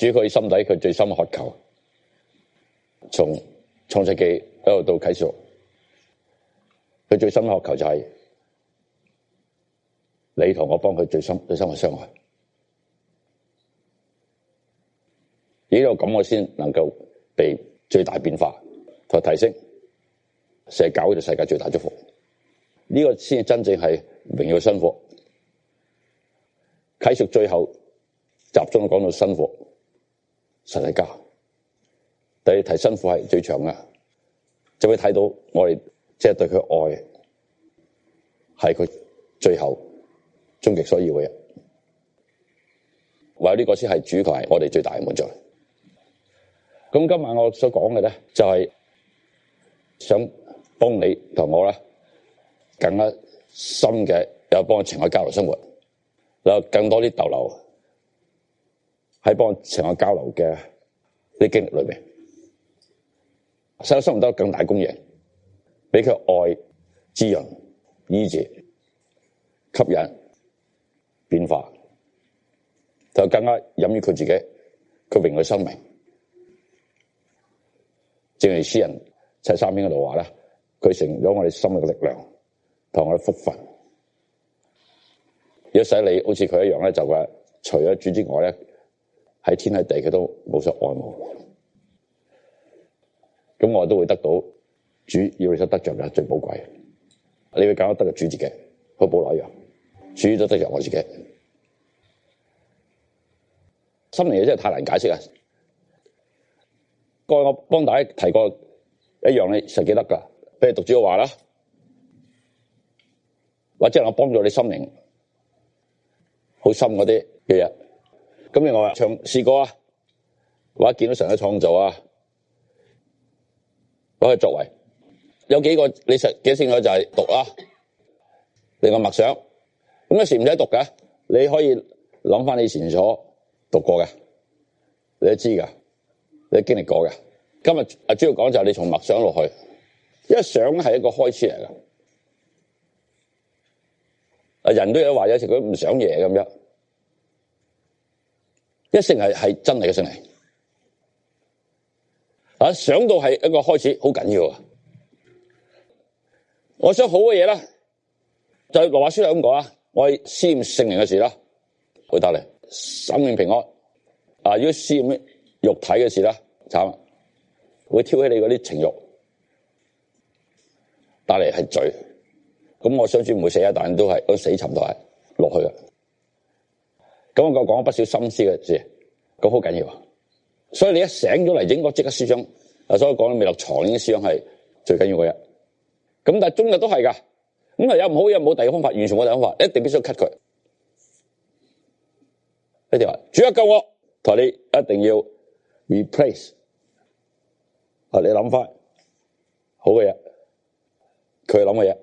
主佢心底佢最深渴求，從創世記一路到啟示錄，佢最深渴求就係你同我幫佢最深嘅傷害。呢個咁我先能夠被最大變化同提升，成日搞到世界最大祝福。呢個先真正係榮耀嘅新婦。啟示最後集中講到新婦神嘅家，第二題新婦係最長嘅，就會睇到我哋即係對佢愛係佢最後終極所要嘅嘢。唯有呢個先係主求係我哋最大嘅滿足。咁今晚我所講嘅咧，就係想幫你同我咧更加深嘅有幫情愛交流生活，有更多啲逗留喺幫情愛交流嘅啲經歷裏面，使到生活得更大供應，俾佢愛滋潤、醫治、吸引、變化，就更加飲於佢自己佢榮嘅生命。正如詩人73篇嗰度話咧，佢成咗我哋心嘅力量同我哋福分。如果使你好似佢一樣咧，就話除咗主之外咧，喺天喺地佢都冇所愛慕。咁我都會得到主要你所得着嘅最寶貴。你會更加得着主自己，好保羅一樣，主都得着我自己。心靈嘢真係太難解釋啊！過去我幫大家提過一樣，你實記得噶，譬如讀主嘅話啦，或者我幫助你心靈好深嗰啲嘅嘢。咁另外唱詩歌啊，或者見到神嘅創造啊，攞去作為有幾個你實記清楚就係讀啦，另外默想。咁有時唔使讀嘅，你可以諗翻你以前所讀過嘅，你都知㗎，你都經歷過嘅。今日主要講就係你從默想落去，因為想係一個開始嚟㗎。人都有話有時佢唔想嘢咁樣，一聲係真理嘅聲嚟。想到係一個開始，好緊要啊！我想好嘅嘢啦，就羅馬書係咁講啊，我係思念聖靈嘅事啦，會帶嚟生命平安。如果思念肉體嘅事啦，慘，會挑起你嗰啲情慾，帶嚟係罪。咁我相信唔會死啊，但都係死沉都係落去嘅。咁我講咗不少心思嘅事，咁好緊要。所以你一醒咗嚟，應該即刻思想。所以講到未落床呢啲思想係最緊要嘅嘢。咁但係終日都係噶。咁係有唔好嘢，冇第二個方法，完全冇第二個方法，一定必須 cut 佢。一定話主啊救我，同你一定要 replace。你諗翻好嘅嘢，佢諗嘅嘢，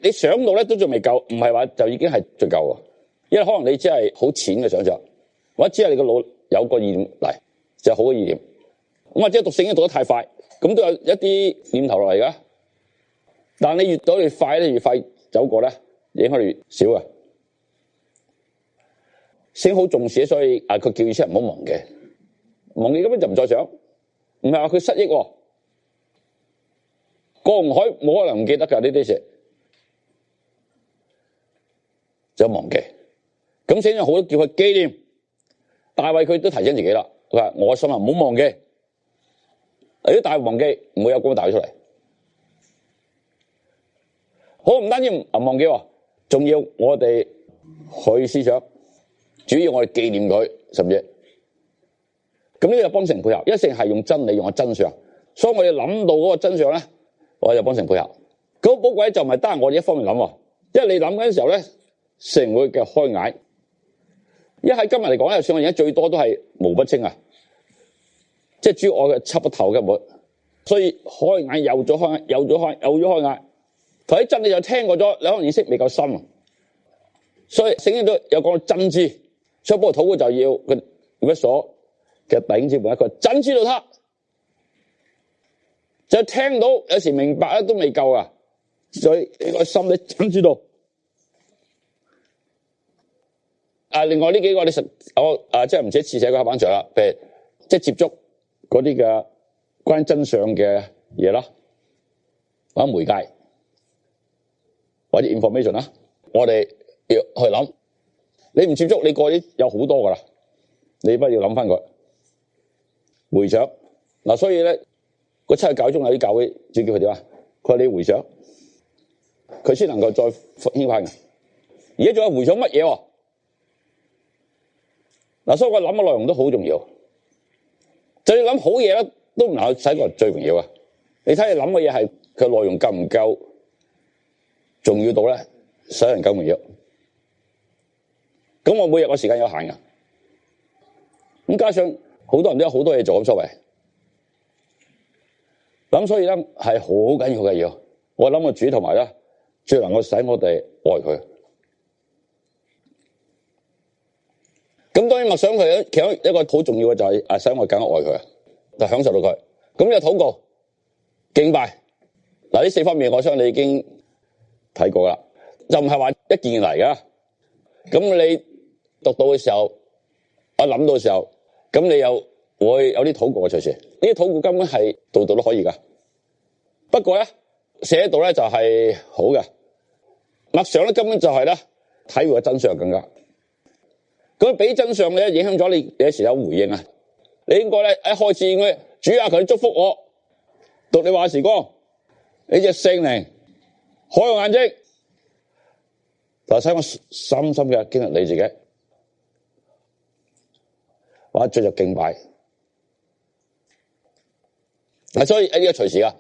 你想到咧都仲未夠，唔係話就已經係最夠。因為可能你只係好淺嘅想象，或者只係你個腦有個意念嚟，就係好嘅意念。咁或者讀聖經讀得太快，咁都有一啲念頭落嚟噶。但係你越讀越快咧，越快走過咧，影響越少啊。聖好重視，所以佢叫意思係唔好忘記，忘記根本就唔再想，唔係話佢失憶。過紅海冇可能唔記得噶呢啲事，就忘記。咁聖經好多叫佢紀念，大衛佢都提醒自己啦。佢話我心啊唔好忘記，如果大衛忘記，唔會有咁大出嚟。好，唔單止唔忘記，仲要我哋去思想，主要我哋紀念佢，甚至咁呢個幫成配合，一定係用真理，用個真相。所以我哋諗到嗰個真相咧，我就幫成配合。嗰寶貴就唔係單係我哋一方面諗，因為你諗緊嘅時候咧，成會嘅開眼。一喺今日嚟講咧，上我而家最多都係模糊不清啊，即係主要我嘅測不透根本。所以開眼又咗開眼，又咗開眼。睇真理就聽過咗，你可能意識未夠深。所以聖經都有講到真知，所以不過禱告就要佢一所嘅弟兄姊妹一個真知道他，就聽到有時明白咧都未夠啊，所以你個心裏真知道。另外呢幾個你我即係唔止一次寫個黑板上啦，譬如即係接觸嗰啲嘅關於真相嘅嘢啦，或者媒介，或者 information 啦，我哋要去諗。你唔接觸，你過啲有好多噶啦，你不要諗翻佢回想嗱。所以咧，個七日教中有啲教會只叫佢點啊？佢話你回想，佢先能夠再牽翻嘅。而家仲有回想乜嘢？嗱，所以我諗嘅內容都好重要。就算諗好嘢咧，都唔能夠使個人最重要啊！你睇你諗嘅嘢係佢內容夠唔夠重要到咧，使人夠重要。咁我每日個時間有限噶，咁加上好多人都有好多嘢做，咁所謂。咁所以咧係好緊要嘅嘢。我諗個主同埋咧，最能夠使我哋愛佢。咁當然默想佢，其中一個好重要嘅就係使我更加愛佢，就享受到佢。咁有禱告、敬拜，嗱呢四方面，我相信你已經睇過啦，就唔係話一件嚟噶。咁你讀到嘅時候，我諗到嘅時候，咁你又會有啲禱告嘅隨時。呢啲禱告根本係度度都可以噶。不過咧，寫喺度咧就係好嘅。默想咧根本就係咧體會嘅真相更加。咁俾真相咧影響咗你有時有回應啊！你應該咧一開始應該主啊，佢祝福我，讀你話時光，你隻聖靈開我眼睛，就使我深深嘅經歷你自己，或者進入敬拜。所以呢個隨時啊，